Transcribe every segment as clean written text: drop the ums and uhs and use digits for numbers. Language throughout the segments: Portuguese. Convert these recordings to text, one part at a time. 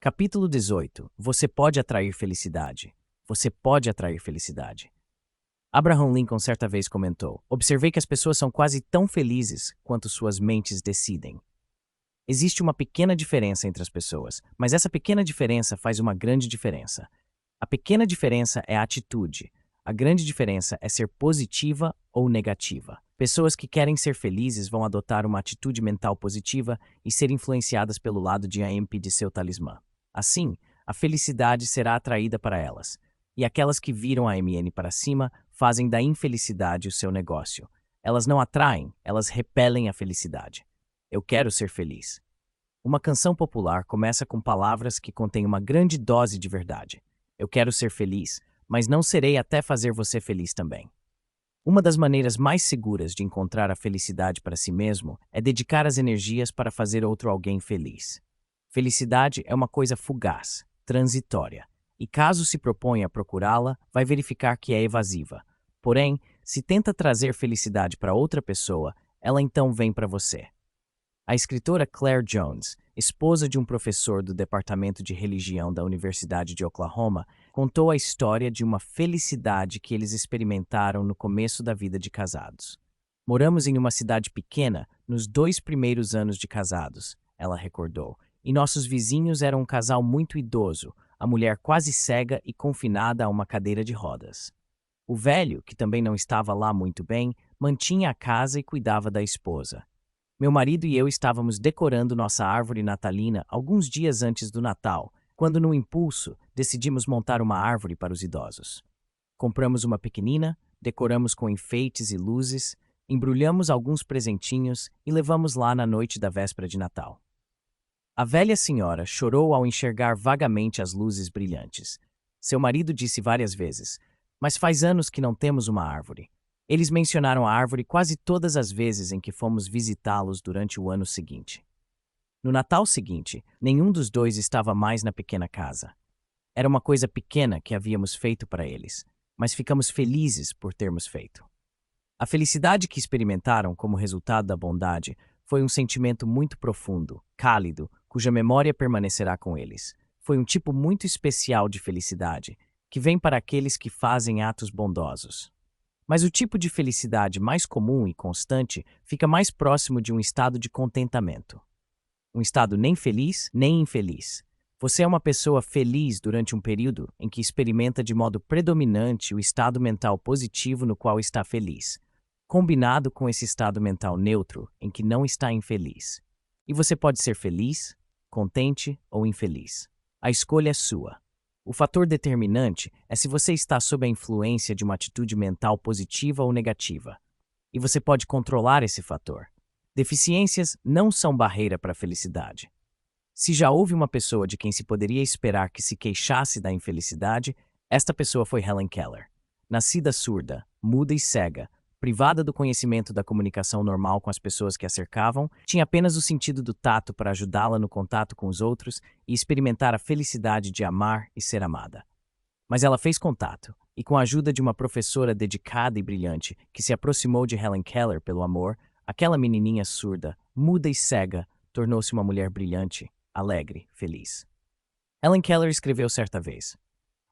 Capítulo 18. Você pode atrair felicidade. Você pode atrair felicidade. Abraham Lincoln certa vez comentou: observei que as pessoas são quase tão felizes quanto suas mentes decidem. Existe uma pequena diferença entre as pessoas, mas essa pequena diferença faz uma grande diferença. A pequena diferença é a atitude. A grande diferença é ser positiva ou negativa. Pessoas que querem ser felizes vão adotar uma atitude mental positiva e ser influenciadas pelo lado de AMP de seu talismã. Assim, a felicidade será atraída para elas. E aquelas que viram a MN para cima fazem da infelicidade o seu negócio. Elas não atraem, elas repelem a felicidade. Eu quero ser feliz. Uma canção popular começa com palavras que contêm uma grande dose de verdade. Eu quero ser feliz, mas não serei até fazer você feliz também. Uma das maneiras mais seguras de encontrar a felicidade para si mesmo é dedicar as energias para fazer outro alguém feliz. Felicidade é uma coisa fugaz, transitória, e caso se proponha a procurá-la, vai verificar que é evasiva. Porém, se tenta trazer felicidade para outra pessoa, ela então vem para você. A escritora Claire Jones, esposa de um professor do Departamento de Religião da Universidade de Oklahoma, contou a história de uma felicidade que eles experimentaram no começo da vida de casados. Moramos em uma cidade pequena nos 2 primeiros anos de casados, ela recordou, e nossos vizinhos eram um casal muito idoso, a mulher quase cega e confinada a uma cadeira de rodas. O velho, que também não estava lá muito bem, mantinha a casa e cuidava da esposa. Meu marido e eu estávamos decorando nossa árvore natalina alguns dias antes do Natal, quando, no impulso, decidimos montar uma árvore para os idosos. Compramos uma pequenina, decoramos com enfeites e luzes, embrulhamos alguns presentinhos e levamos lá na noite da véspera de Natal. A velha senhora chorou ao enxergar vagamente as luzes brilhantes. Seu marido disse várias vezes: "Mas faz anos que não temos uma árvore." Eles mencionaram a árvore quase todas as vezes em que fomos visitá-los durante o ano seguinte. No Natal seguinte, nenhum dos dois estava mais na pequena casa. Era uma coisa pequena que havíamos feito para eles, mas ficamos felizes por termos feito. A felicidade que experimentaram como resultado da bondade foi um sentimento muito profundo, cálido, cuja memória permanecerá com eles. Foi um tipo muito especial de felicidade, que vem para aqueles que fazem atos bondosos. Mas o tipo de felicidade mais comum e constante fica mais próximo de um estado de contentamento. Um estado nem feliz, nem infeliz. Você é uma pessoa feliz durante um período em que experimenta de modo predominante o estado mental positivo no qual está feliz, combinado com esse estado mental neutro em que não está infeliz. E você pode ser feliz, contente ou infeliz. A escolha é sua. O fator determinante é se você está sob a influência de uma atitude mental positiva ou negativa. E você pode controlar esse fator. Deficiências não são barreira para a felicidade. Se já houve uma pessoa de quem se poderia esperar que se queixasse da infelicidade, esta pessoa foi Helen Keller. Nascida surda, muda e cega, privada do conhecimento da comunicação normal com as pessoas que a cercavam, tinha apenas o sentido do tato para ajudá-la no contato com os outros e experimentar a felicidade de amar e ser amada. Mas ela fez contato, e com a ajuda de uma professora dedicada e brilhante que se aproximou de Helen Keller pelo amor, aquela menininha surda, muda e cega, tornou-se uma mulher brilhante, alegre, feliz. Helen Keller escreveu certa vez: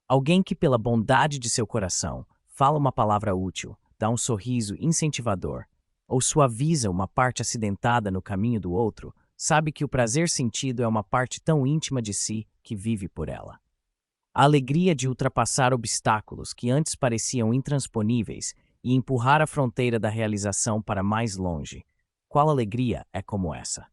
alguém que pela bondade de seu coração fala uma palavra útil, dá um sorriso incentivador, ou suaviza uma parte acidentada no caminho do outro, sabe que o prazer sentido é uma parte tão íntima de si que vive por ela. A alegria de ultrapassar obstáculos que antes pareciam intransponíveis e empurrar a fronteira da realização para mais longe. Qual alegria é como essa?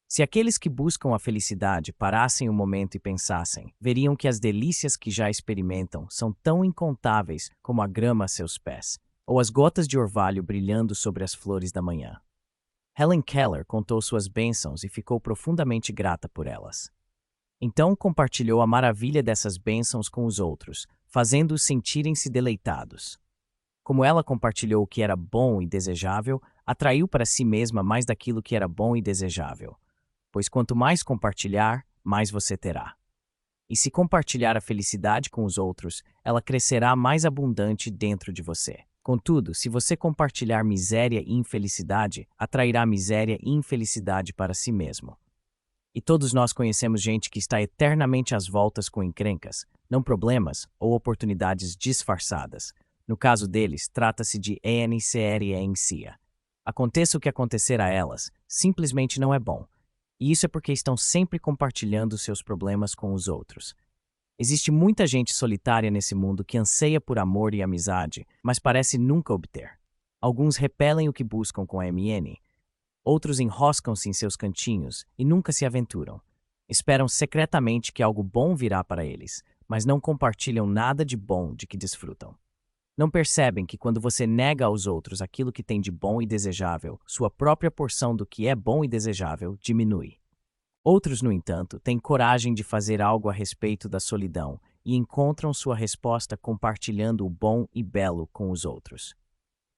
Se aqueles que buscam a felicidade parassem um momento e pensassem, veriam que as delícias que já experimentam são tão incontáveis como a grama a seus pés, ou as gotas de orvalho brilhando sobre as flores da manhã. Helen Keller contou suas bênçãos e ficou profundamente grata por elas. Então compartilhou a maravilha dessas bênçãos com os outros, fazendo-os sentirem-se deleitados. Como ela compartilhou o que era bom e desejável, atraiu para si mesma mais daquilo que era bom e desejável. Pois quanto mais compartilhar, mais você terá. E se compartilhar a felicidade com os outros, ela crescerá mais abundante dentro de você. Contudo, se você compartilhar miséria e infelicidade, atrairá miséria e infelicidade para si mesmo. E todos nós conhecemos gente que está eternamente às voltas com encrencas, não problemas ou oportunidades disfarçadas. No caso deles, trata-se de ENCRENCIA. Aconteça o que acontecer a elas, simplesmente não é bom. E isso é porque estão sempre compartilhando seus problemas com os outros. Existe muita gente solitária nesse mundo que anseia por amor e amizade, mas parece nunca obter. Alguns repelem o que buscam com a MN, outros enroscam-se em seus cantinhos e nunca se aventuram. Esperam secretamente que algo bom virá para eles, mas não compartilham nada de bom de que desfrutam. Não percebem que quando você nega aos outros aquilo que tem de bom e desejável, sua própria porção do que é bom e desejável diminui. Outros, no entanto, têm coragem de fazer algo a respeito da solidão e encontram sua resposta compartilhando o bom e belo com os outros.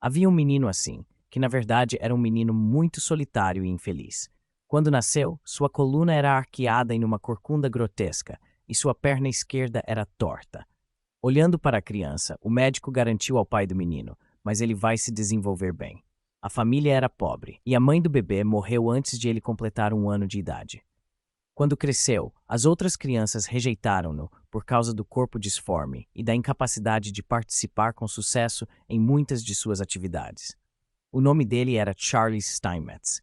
Havia um menino assim, que na verdade era um menino muito solitário e infeliz. Quando nasceu, sua coluna era arqueada em uma corcunda grotesca e sua perna esquerda era torta. Olhando para a criança, o médico garantiu ao pai do menino, mas ele vai se desenvolver bem. A família era pobre e a mãe do bebê morreu antes de ele completar 1 ano de idade. Quando cresceu, as outras crianças rejeitaram-no por causa do corpo disforme e da incapacidade de participar com sucesso em muitas de suas atividades. O nome dele era Charles Steinmetz,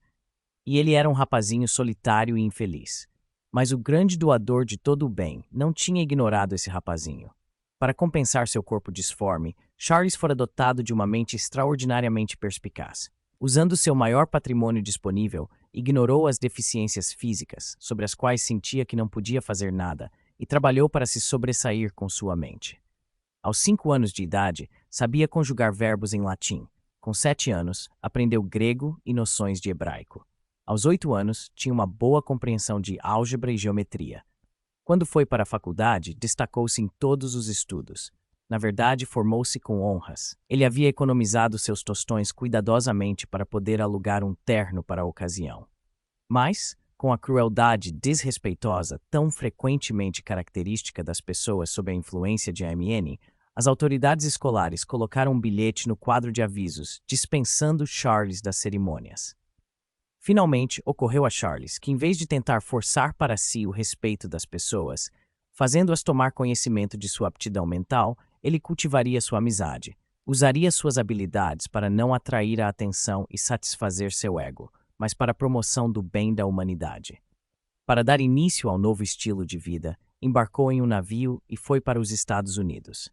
e ele era um rapazinho solitário e infeliz. Mas o grande doador de todo o bem não tinha ignorado esse rapazinho. Para compensar seu corpo disforme, Charles fora dotado de uma mente extraordinariamente perspicaz. Usando seu maior patrimônio disponível, ignorou as deficiências físicas, sobre as quais sentia que não podia fazer nada, e trabalhou para se sobressair com sua mente. Aos 5 anos de idade, sabia conjugar verbos em latim. Com 7 anos, aprendeu grego e noções de hebraico. Aos 8 anos, tinha uma boa compreensão de álgebra e geometria. Quando foi para a faculdade, destacou-se em todos os estudos. Na verdade, formou-se com honras. Ele havia economizado seus tostões cuidadosamente para poder alugar um terno para a ocasião. Mas, com a crueldade desrespeitosa tão frequentemente característica das pessoas sob a influência de AMN, as autoridades escolares colocaram um bilhete no quadro de avisos, dispensando Charles das cerimônias. Finalmente, ocorreu a Charles que, em vez de tentar forçar para si o respeito das pessoas, fazendo-as tomar conhecimento de sua aptidão mental, ele cultivaria sua amizade, usaria suas habilidades para não atrair a atenção e satisfazer seu ego, mas para a promoção do bem da humanidade. Para dar início ao novo estilo de vida, embarcou em um navio e foi para os Estados Unidos.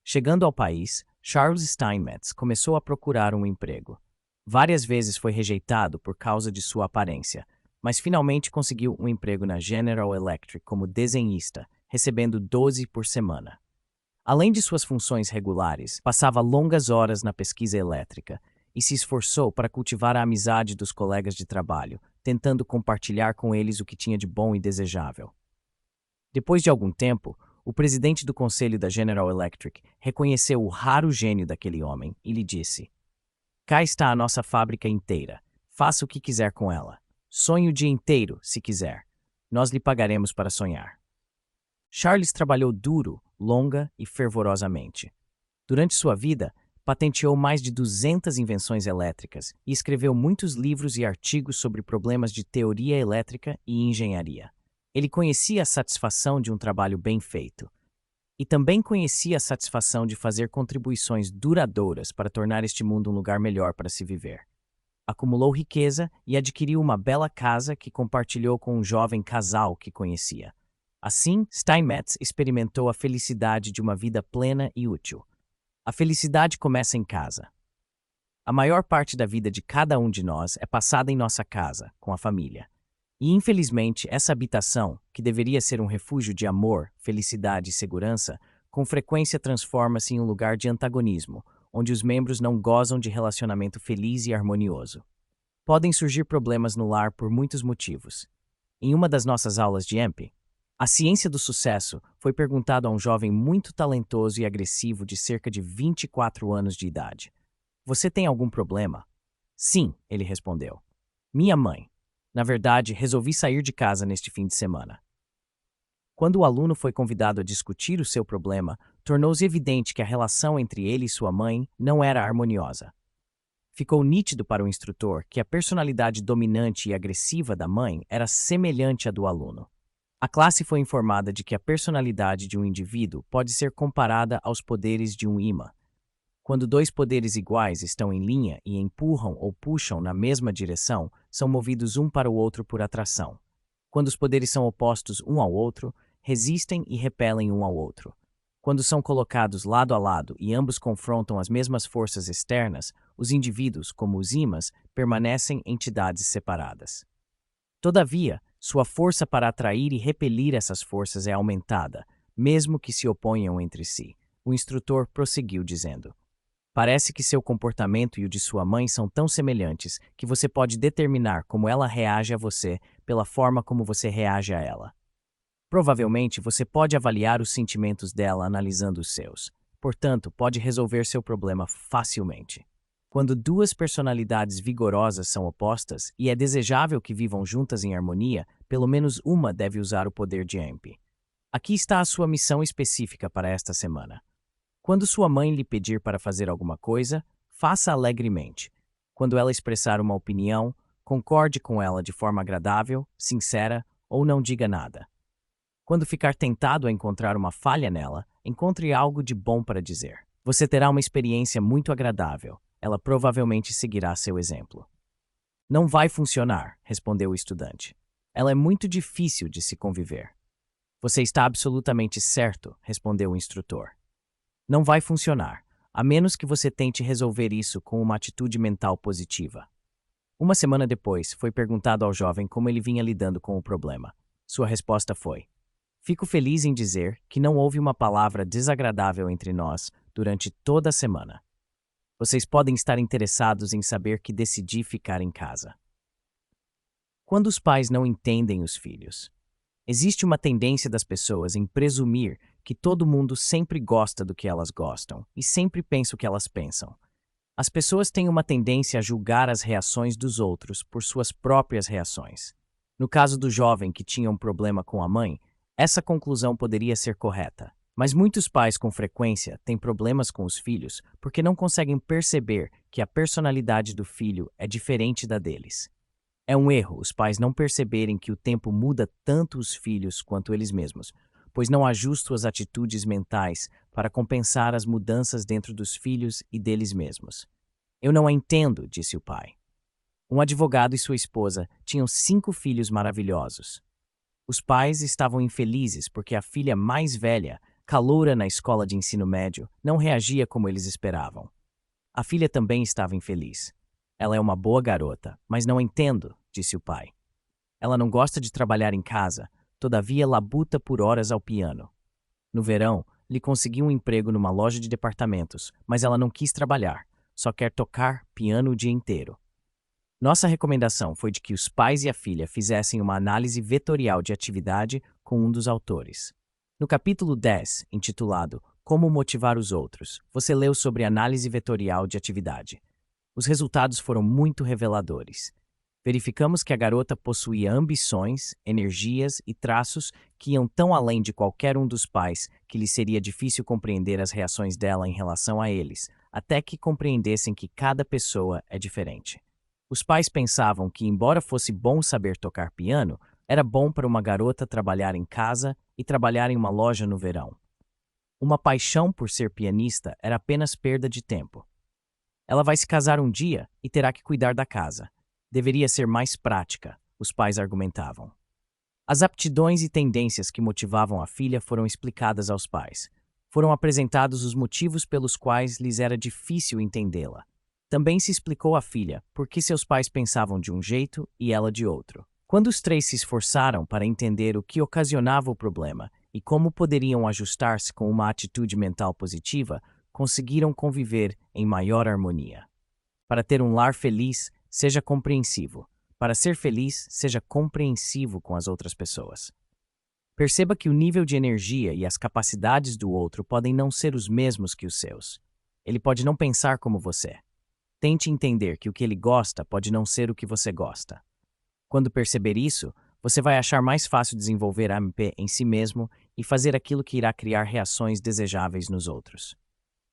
Chegando ao país, Charles Steinmetz começou a procurar um emprego. Várias vezes foi rejeitado por causa de sua aparência, mas finalmente conseguiu um emprego na General Electric como desenhista, recebendo 12 por semana. Além de suas funções regulares, passava longas horas na pesquisa elétrica e se esforçou para cultivar a amizade dos colegas de trabalho, tentando compartilhar com eles o que tinha de bom e desejável. Depois de algum tempo, o presidente do conselho da General Electric reconheceu o raro gênio daquele homem e lhe disse: "Cá está a nossa fábrica inteira. Faça o que quiser com ela. Sonhe o dia inteiro, se quiser. Nós lhe pagaremos para sonhar." Charles trabalhou duro, longa e fervorosamente. Durante sua vida, patenteou mais de 200 invenções elétricas e escreveu muitos livros e artigos sobre problemas de teoria elétrica e engenharia. Ele conhecia a satisfação de um trabalho bem feito. E também conhecia a satisfação de fazer contribuições duradouras para tornar este mundo um lugar melhor para se viver. Acumulou riqueza e adquiriu uma bela casa que compartilhou com um jovem casal que conhecia. Assim, Steinmetz experimentou a felicidade de uma vida plena e útil. A felicidade começa em casa. A maior parte da vida de cada um de nós é passada em nossa casa, com a família. E, infelizmente, essa habitação, que deveria ser um refúgio de amor, felicidade e segurança, com frequência transforma-se em um lugar de antagonismo, onde os membros não gozam de relacionamento feliz e harmonioso. Podem surgir problemas no lar por muitos motivos. Em uma das nossas aulas de EMP, a ciência do sucesso, foi perguntado a um jovem muito talentoso e agressivo de cerca de 24 anos de idade: "Você tem algum problema?" "Sim", ele respondeu. "Minha mãe. Na verdade, resolvi sair de casa neste fim de semana." Quando o aluno foi convidado a discutir o seu problema, tornou-se evidente que a relação entre ele e sua mãe não era harmoniosa. Ficou nítido para o instrutor que a personalidade dominante e agressiva da mãe era semelhante à do aluno. A classe foi informada de que a personalidade de um indivíduo pode ser comparada aos poderes de um ímã. Quando dois poderes iguais estão em linha e empurram ou puxam na mesma direção, são movidos um para o outro por atração. Quando os poderes são opostos um ao outro, resistem e repelem um ao outro. Quando são colocados lado a lado e ambos confrontam as mesmas forças externas, os indivíduos, como os ímãs, permanecem entidades separadas. Todavia, sua força para atrair e repelir essas forças é aumentada, mesmo que se oponham entre si. O instrutor prosseguiu dizendo: parece que seu comportamento e o de sua mãe são tão semelhantes que você pode determinar como ela reage a você pela forma como você reage a ela. Provavelmente você pode avaliar os sentimentos dela analisando os seus. Portanto, pode resolver seu problema facilmente. Quando duas personalidades vigorosas são opostas e é desejável que vivam juntas em harmonia, pelo menos uma deve usar o poder de EMP. Aqui está a sua missão específica para esta semana. Quando sua mãe lhe pedir para fazer alguma coisa, faça alegremente. Quando ela expressar uma opinião, concorde com ela de forma agradável, sincera ou não diga nada. Quando ficar tentado a encontrar uma falha nela, encontre algo de bom para dizer. Você terá uma experiência muito agradável. Ela provavelmente seguirá seu exemplo. Não vai funcionar, respondeu o estudante. Ela é muito difícil de se conviver. Você está absolutamente certo, respondeu o instrutor. Não vai funcionar, a menos que você tente resolver isso com uma atitude mental positiva. Uma semana depois, foi perguntado ao jovem como ele vinha lidando com o problema. Sua resposta foi: fico feliz em dizer que não houve uma palavra desagradável entre nós durante toda a semana. Vocês podem estar interessados em saber que decidi ficar em casa. Quando os pais não entendem os filhos, existe uma tendência das pessoas em presumir que todo mundo sempre gosta do que elas gostam e sempre pensa o que elas pensam. As pessoas têm uma tendência a julgar as reações dos outros por suas próprias reações. No caso do jovem que tinha um problema com a mãe, essa conclusão poderia ser correta. Mas muitos pais com frequência têm problemas com os filhos porque não conseguem perceber que a personalidade do filho é diferente da deles. É um erro os pais não perceberem que o tempo muda tanto os filhos quanto eles mesmos, pois não ajustam as atitudes mentais para compensar as mudanças dentro dos filhos e deles mesmos. Eu não a entendo, disse o pai. Um advogado e sua esposa tinham 5 filhos maravilhosos. Os pais estavam infelizes porque a filha mais velha, caloura na escola de ensino médio, não reagia como eles esperavam. A filha também estava infeliz. Ela é uma boa garota, mas não entendo, disse o pai. Ela não gosta de trabalhar em casa, todavia labuta por horas ao piano. No verão, lhe consegui um emprego numa loja de departamentos, mas ela não quis trabalhar, só quer tocar piano o dia inteiro. Nossa recomendação foi de que os pais e a filha fizessem uma análise vetorial de atividade com um dos autores. No capítulo 10, intitulado Como Motivar os Outros, você leu sobre análise vetorial de atividade. Os resultados foram muito reveladores. Verificamos que a garota possuía ambições, energias e traços que iam tão além de qualquer um dos pais que lhe seria difícil compreender as reações dela em relação a eles, até que compreendessem que cada pessoa é diferente. Os pais pensavam que, embora fosse bom saber tocar piano, era bom para uma garota trabalhar em casa e trabalhar em uma loja no verão. Uma paixão por ser pianista era apenas perda de tempo. Ela vai se casar um dia e terá que cuidar da casa. Deveria ser mais prática, os pais argumentavam. As aptidões e tendências que motivavam a filha foram explicadas aos pais. Foram apresentados os motivos pelos quais lhes era difícil entendê-la. Também se explicou à filha por que seus pais pensavam de um jeito e ela de outro. Quando os 3 se esforçaram para entender o que ocasionava o problema e como poderiam ajustar-se com uma atitude mental positiva, conseguiram conviver em maior harmonia. Para ter um lar feliz, seja compreensivo. Para ser feliz, seja compreensivo com as outras pessoas. Perceba que o nível de energia e as capacidades do outro podem não ser os mesmos que os seus. Ele pode não pensar como você. Tente entender que o que ele gosta pode não ser o que você gosta. Quando perceber isso, você vai achar mais fácil desenvolver a MP em si mesmo e fazer aquilo que irá criar reações desejáveis nos outros.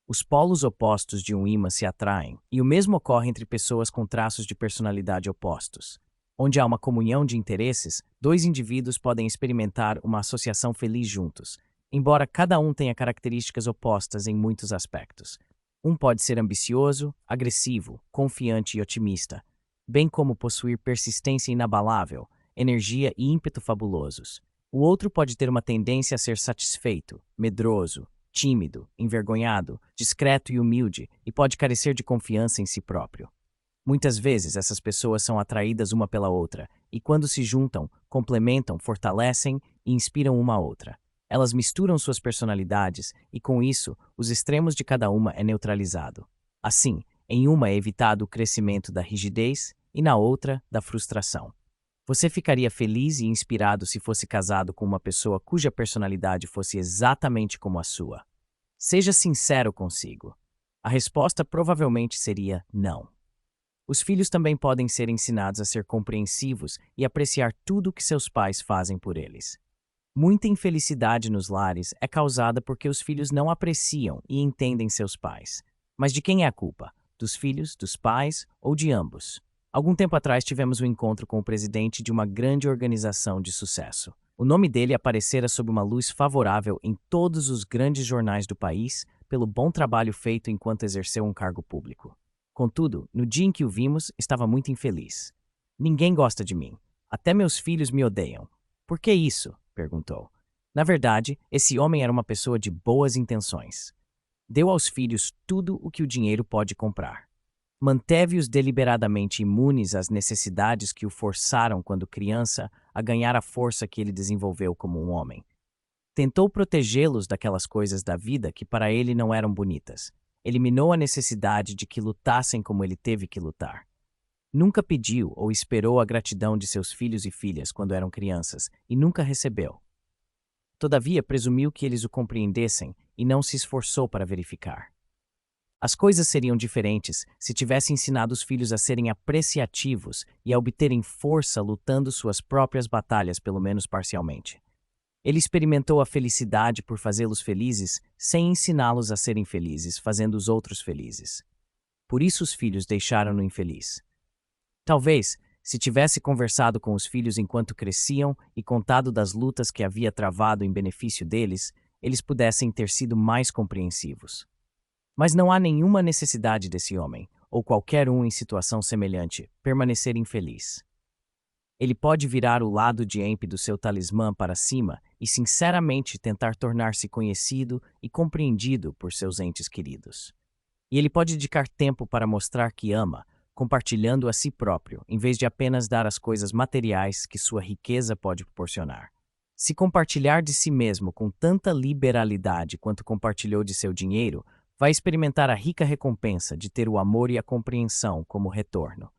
Os polos opostos de um ímã se atraem, e o mesmo ocorre entre pessoas com traços de personalidade opostos. Onde há uma comunhão de interesses, dois indivíduos podem experimentar uma associação feliz juntos, embora cada um tenha características opostas em muitos aspectos. Um pode ser ambicioso, agressivo, confiante e otimista, bem como possuir persistência inabalável, energia e ímpeto fabulosos. O outro pode ter uma tendência a ser satisfeito, medroso, tímido, envergonhado, discreto e humilde, e pode carecer de confiança em si próprio. Muitas vezes essas pessoas são atraídas uma pela outra, e quando se juntam, complementam, fortalecem e inspiram uma a outra. Elas misturam suas personalidades e, com isso, os extremos de cada uma é neutralizado. Assim, em uma é evitado o crescimento da rigidez e na outra, da frustração. Você ficaria feliz e inspirado se fosse casado com uma pessoa cuja personalidade fosse exatamente como a sua? Seja sincero consigo. A resposta provavelmente seria não. Os filhos também podem ser ensinados a ser compreensivos e apreciar tudo o que seus pais fazem por eles. Muita infelicidade nos lares é causada porque os filhos não apreciam e entendem seus pais. Mas de quem é a culpa? Dos filhos, dos pais ou de ambos? Algum tempo atrás tivemos um encontro com o presidente de uma grande organização de sucesso. O nome dele aparecera sob uma luz favorável em todos os grandes jornais do país pelo bom trabalho feito enquanto exerceu um cargo público. Contudo, no dia em que o vimos, estava muito infeliz. Ninguém gosta de mim. Até meus filhos me odeiam. Por que isso? Perguntou. Na verdade, esse homem era uma pessoa de boas intenções. Deu aos filhos tudo o que o dinheiro pode comprar. Manteve-os deliberadamente imunes às necessidades que o forçaram quando criança a ganhar a força que ele desenvolveu como um homem. Tentou protegê-los daquelas coisas da vida que para ele não eram bonitas. Eliminou a necessidade de que lutassem como ele teve que lutar. Nunca pediu ou esperou a gratidão de seus filhos e filhas quando eram crianças e nunca recebeu. Todavia, presumiu que eles o compreendessem e não se esforçou para verificar. As coisas seriam diferentes se tivesse ensinado os filhos a serem apreciativos e a obterem força lutando suas próprias batalhas, pelo menos parcialmente. Ele experimentou a felicidade por fazê-los felizes sem ensiná-los a serem felizes, fazendo os outros felizes. Por isso os filhos deixaram-no infeliz. Talvez, se tivesse conversado com os filhos enquanto cresciam e contado das lutas que havia travado em benefício deles, eles pudessem ter sido mais compreensivos. Mas não há nenhuma necessidade desse homem, ou qualquer um em situação semelhante, permanecer infeliz. Ele pode virar o lado de Emp do seu talismã para cima e sinceramente tentar tornar-se conhecido e compreendido por seus entes queridos. E ele pode dedicar tempo para mostrar que ama, compartilhando a si próprio, em vez de apenas dar as coisas materiais que sua riqueza pode proporcionar. Se compartilhar de si mesmo com tanta liberalidade quanto compartilhou de seu dinheiro, vai experimentar a rica recompensa de ter o amor e a compreensão como retorno.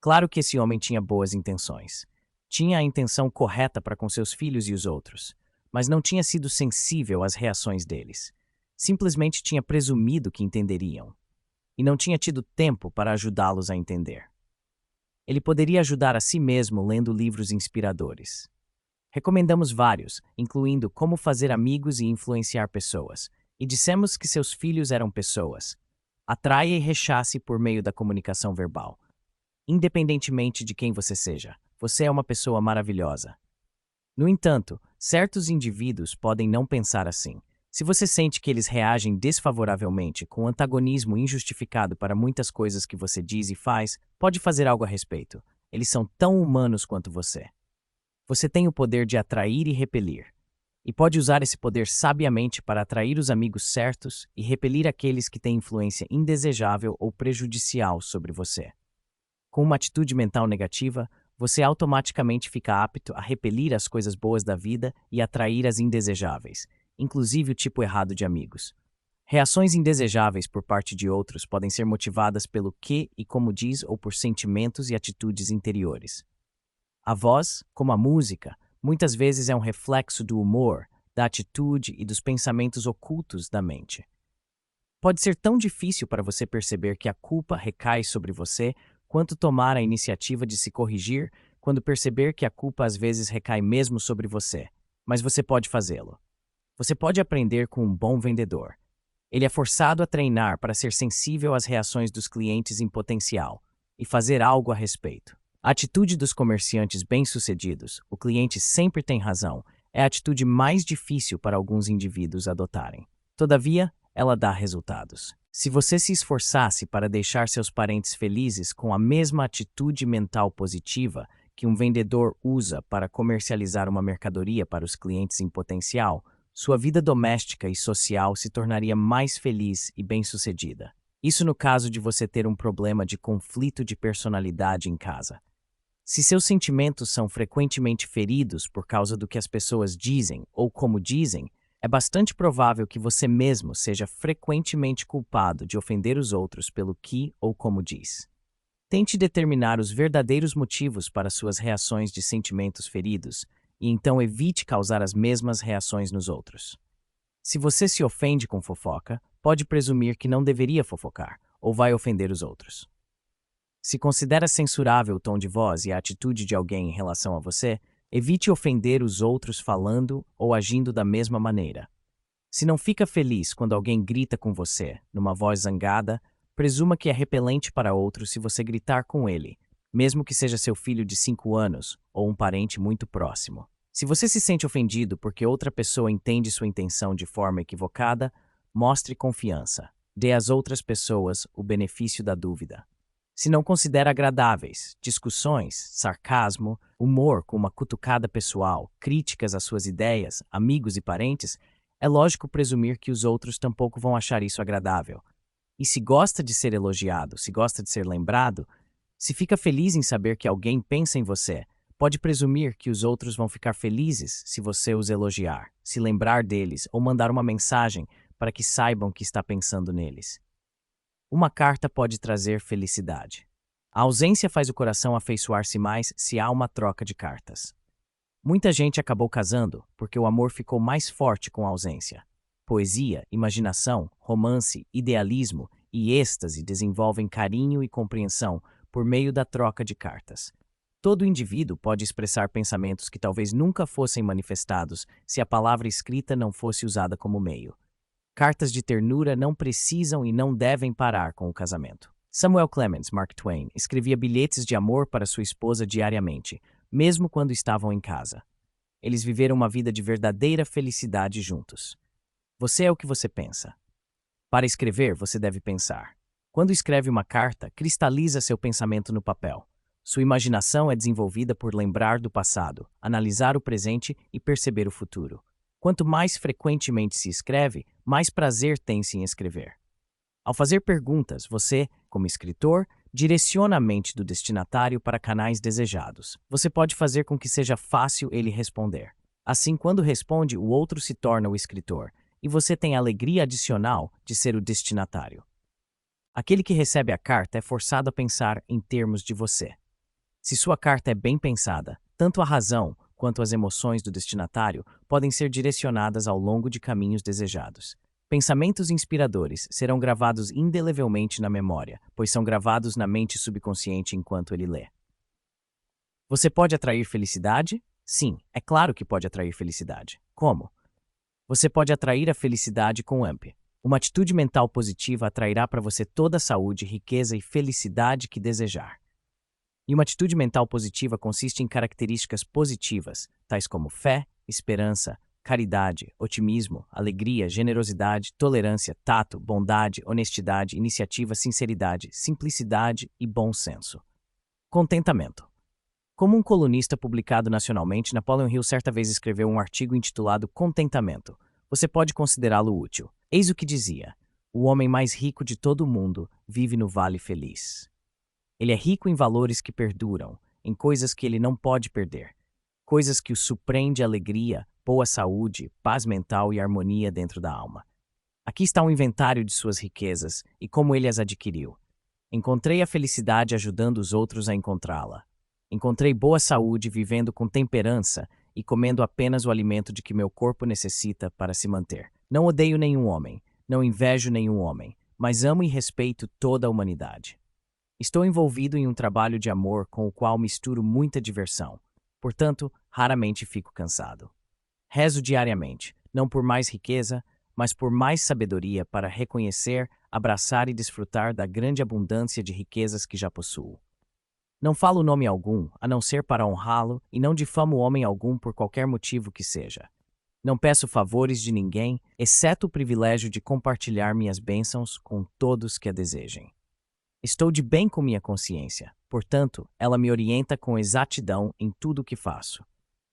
Claro que esse homem tinha boas intenções. Tinha a intenção correta para com seus filhos e os outros, mas não tinha sido sensível às reações deles. Simplesmente tinha presumido que entenderiam, e não tinha tido tempo para ajudá-los a entender. Ele poderia ajudar a si mesmo lendo livros inspiradores. Recomendamos vários, incluindo Como Fazer Amigos e Influenciar Pessoas, e dissemos que seus filhos eram pessoas. Atraia e rechace por meio da comunicação verbal. Independentemente de quem você seja, você é uma pessoa maravilhosa. No entanto, certos indivíduos podem não pensar assim. Se você sente que eles reagem desfavoravelmente com antagonismo injustificado para muitas coisas que você diz e faz, pode fazer algo a respeito. Eles são tão humanos quanto você. Você tem o poder de atrair e repelir. E pode usar esse poder sabiamente para atrair os amigos certos e repelir aqueles que têm influência indesejável ou prejudicial sobre você. Com uma atitude mental negativa, você automaticamente fica apto a repelir as coisas boas da vida e atrair as indesejáveis, inclusive o tipo errado de amigos. Reações indesejáveis por parte de outros podem ser motivadas pelo que e como diz ou por sentimentos e atitudes interiores. A voz, como a música, muitas vezes é um reflexo do humor, da atitude e dos pensamentos ocultos da mente. Pode ser tão difícil para você perceber que a culpa recai sobre você quanto tomar a iniciativa de se corrigir quando perceber que a culpa às vezes recai mesmo sobre você, mas você pode fazê-lo. Você pode aprender com um bom vendedor. Ele é forçado a treinar para ser sensível às reações dos clientes em potencial e fazer algo a respeito. A atitude dos comerciantes bem-sucedidos, o cliente sempre tem razão, é a atitude mais difícil para alguns indivíduos adotarem. Todavia, ela dá resultados. Se você se esforçasse para deixar seus parentes felizes com a mesma atitude mental positiva que um vendedor usa para comercializar uma mercadoria para os clientes em potencial, sua vida doméstica e social se tornaria mais feliz e bem-sucedida. Isso no caso de você ter um problema de conflito de personalidade em casa. Se seus sentimentos são frequentemente feridos por causa do que as pessoas dizem ou como dizem, é bastante provável que você mesmo seja frequentemente culpado de ofender os outros pelo que ou como diz. Tente determinar os verdadeiros motivos para suas reações de sentimentos feridos e então evite causar as mesmas reações nos outros. Se você se ofende com fofoca, pode presumir que não deveria fofocar ou vai ofender os outros. Se considera censurável o tom de voz e a atitude de alguém em relação a você, evite ofender os outros falando ou agindo da mesma maneira. Se não fica feliz quando alguém grita com você, numa voz zangada, presuma que é repelente para outro se você gritar com ele, mesmo que seja seu filho de 5 anos ou um parente muito próximo. Se você se sente ofendido porque outra pessoa entende sua intenção de forma equivocada, mostre confiança. Dê às outras pessoas o benefício da dúvida. Se não considera agradáveis discussões, sarcasmo, humor com uma cutucada pessoal, críticas às suas ideias, amigos e parentes, é lógico presumir que os outros tampouco vão achar isso agradável. E se gosta de ser elogiado, se gosta de ser lembrado, se fica feliz em saber que alguém pensa em você, pode presumir que os outros vão ficar felizes se você os elogiar, se lembrar deles ou mandar uma mensagem para que saibam que está pensando neles. Uma carta pode trazer felicidade. A ausência faz o coração afeiçoar-se mais se há uma troca de cartas. Muita gente acabou casando porque o amor ficou mais forte com a ausência. Poesia, imaginação, romance, idealismo e êxtase desenvolvem carinho e compreensão por meio da troca de cartas. Todo indivíduo pode expressar pensamentos que talvez nunca fossem manifestados se a palavra escrita não fosse usada como meio. Cartas de ternura não precisam e não devem parar com o casamento. Samuel Clemens, Mark Twain, escrevia bilhetes de amor para sua esposa diariamente, mesmo quando estavam em casa. Eles viveram uma vida de verdadeira felicidade juntos. Você é o que você pensa. Para escrever, você deve pensar. Quando escreve uma carta, cristaliza seu pensamento no papel. Sua imaginação é desenvolvida por lembrar do passado, analisar o presente e perceber o futuro. Quanto mais frequentemente se escreve, mais prazer tem-se em escrever. Ao fazer perguntas, você, como escritor, direciona a mente do destinatário para canais desejados. Você pode fazer com que seja fácil ele responder. Assim, quando responde, o outro se torna o escritor, e você tem a alegria adicional de ser o destinatário. Aquele que recebe a carta é forçado a pensar em termos de você. Se sua carta é bem pensada, tanto a razão quanto as emoções do destinatário podem ser direcionadas ao longo de caminhos desejados. Pensamentos inspiradores serão gravados indelevelmente na memória, pois são gravados na mente subconsciente enquanto ele lê. Você pode atrair felicidade? Sim, é claro que pode atrair felicidade. Como? Você pode atrair a felicidade com AMP. Uma atitude mental positiva atrairá para você toda a saúde, riqueza e felicidade que desejar. E uma atitude mental positiva consiste em características positivas, tais como fé, esperança, caridade, otimismo, alegria, generosidade, tolerância, tato, bondade, honestidade, iniciativa, sinceridade, simplicidade e bom senso. Contentamento. Como um colunista publicado nacionalmente, Napoleon Hill certa vez escreveu um artigo intitulado Contentamento. Você pode considerá-lo útil. Eis o que dizia: o homem mais rico de todo o mundo vive no Vale Feliz. Ele é rico em valores que perduram, em coisas que ele não pode perder, coisas que o surpreende alegria, boa saúde, paz mental e harmonia dentro da alma. Aqui está um inventário de suas riquezas e como ele as adquiriu. Encontrei a felicidade ajudando os outros a encontrá-la. Encontrei boa saúde vivendo com temperança e comendo apenas o alimento de que meu corpo necessita para se manter. Não odeio nenhum homem, não invejo nenhum homem, mas amo e respeito toda a humanidade. Estou envolvido em um trabalho de amor com o qual misturo muita diversão. Portanto, raramente fico cansado. Rezo diariamente, não por mais riqueza, mas por mais sabedoria para reconhecer, abraçar e desfrutar da grande abundância de riquezas que já possuo. Não falo nome algum, a não ser para honrá-lo, e não difamo homem algum por qualquer motivo que seja. Não peço favores de ninguém, exceto o privilégio de compartilhar minhas bênçãos com todos que a desejem. Estou de bem com minha consciência, portanto, ela me orienta com exatidão em tudo o que faço.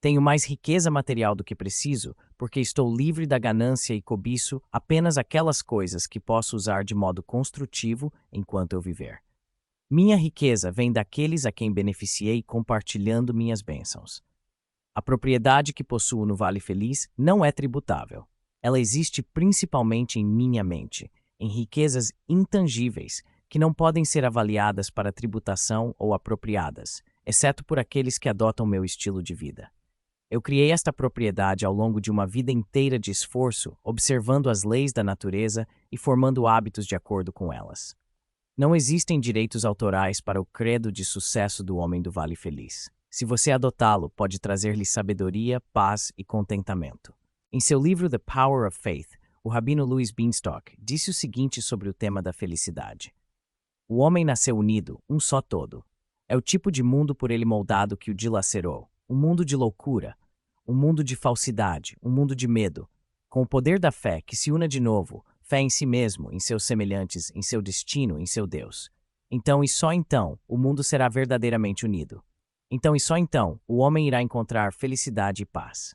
Tenho mais riqueza material do que preciso, porque estou livre da ganância e cobiço apenas aquelas coisas que posso usar de modo construtivo enquanto eu viver. Minha riqueza vem daqueles a quem beneficiei compartilhando minhas bênçãos. A propriedade que possuo no Vale Feliz não é tributável. Ela existe principalmente em minha mente, em riquezas intangíveis que não podem ser avaliadas para tributação ou apropriadas, exceto por aqueles que adotam meu estilo de vida. Eu criei esta propriedade ao longo de uma vida inteira de esforço, observando as leis da natureza e formando hábitos de acordo com elas. Não existem direitos autorais para o credo de sucesso do homem do Vale Feliz. Se você adotá-lo, pode trazer-lhe sabedoria, paz e contentamento. Em seu livro The Power of Faith, o rabino Louis Beanstalk disse o seguinte sobre o tema da felicidade. O homem nasceu unido, um só todo. É o tipo de mundo por ele moldado que o dilacerou. Um mundo de loucura, um mundo de falsidade, um mundo de medo. Com o poder da fé que se una de novo, fé em si mesmo, em seus semelhantes, em seu destino, em seu Deus. Então e só então, o mundo será verdadeiramente unido. Então e só então, o homem irá encontrar felicidade e paz.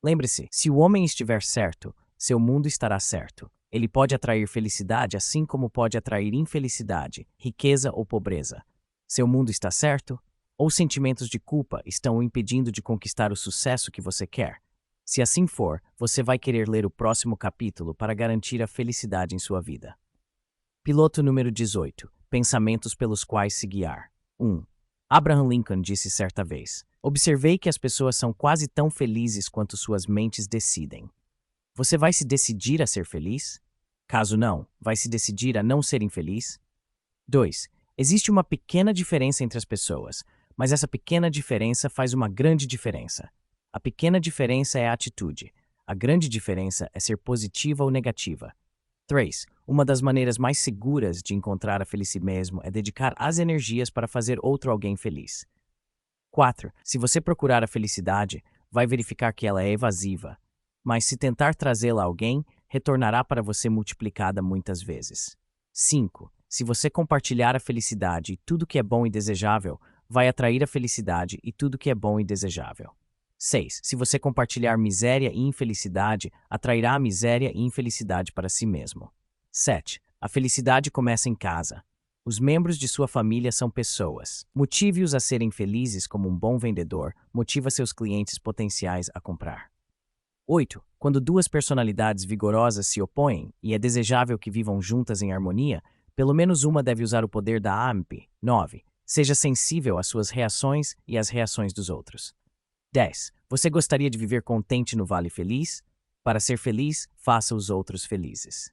Lembre-se, se o homem estiver certo, seu mundo estará certo. Ele pode atrair felicidade assim como pode atrair infelicidade, riqueza ou pobreza. Seu mundo está certo? Ou sentimentos de culpa estão o impedindo de conquistar o sucesso que você quer? Se assim for, você vai querer ler o próximo capítulo para garantir a felicidade em sua vida. Piloto número 18. Pensamentos pelos quais se guiar. 1. Abraham Lincoln disse certa vez: observei que as pessoas são quase tão felizes quanto suas mentes decidem. Você vai se decidir a ser feliz? Caso não, vai se decidir a não ser infeliz? 2. Existe uma pequena diferença entre as pessoas, mas essa pequena diferença faz uma grande diferença. A pequena diferença é a atitude. A grande diferença é ser positiva ou negativa. 3. Uma das maneiras mais seguras de encontrar a felicidade mesmo é dedicar as energias para fazer outro alguém feliz. 4. Se você procurar a felicidade, vai verificar que ela é evasiva. Mas se tentar trazê-la a alguém, retornará para você multiplicada muitas vezes. 5. Se você compartilhar a felicidade e tudo que é bom e desejável, vai atrair a felicidade e tudo que é bom e desejável. 6. Se você compartilhar miséria e infelicidade, atrairá a miséria e infelicidade para si mesmo. 7. A felicidade começa em casa. Os membros de sua família são pessoas. Motive-os a serem felizes como um bom vendedor, motiva seus clientes potenciais a comprar. 8. Quando duas personalidades vigorosas se opõem e é desejável que vivam juntas em harmonia, pelo menos uma deve usar o poder da AMP. 9. Seja sensível às suas reações e às reações dos outros. 10. Você gostaria de viver contente no Vale Feliz? Para ser feliz, faça os outros felizes.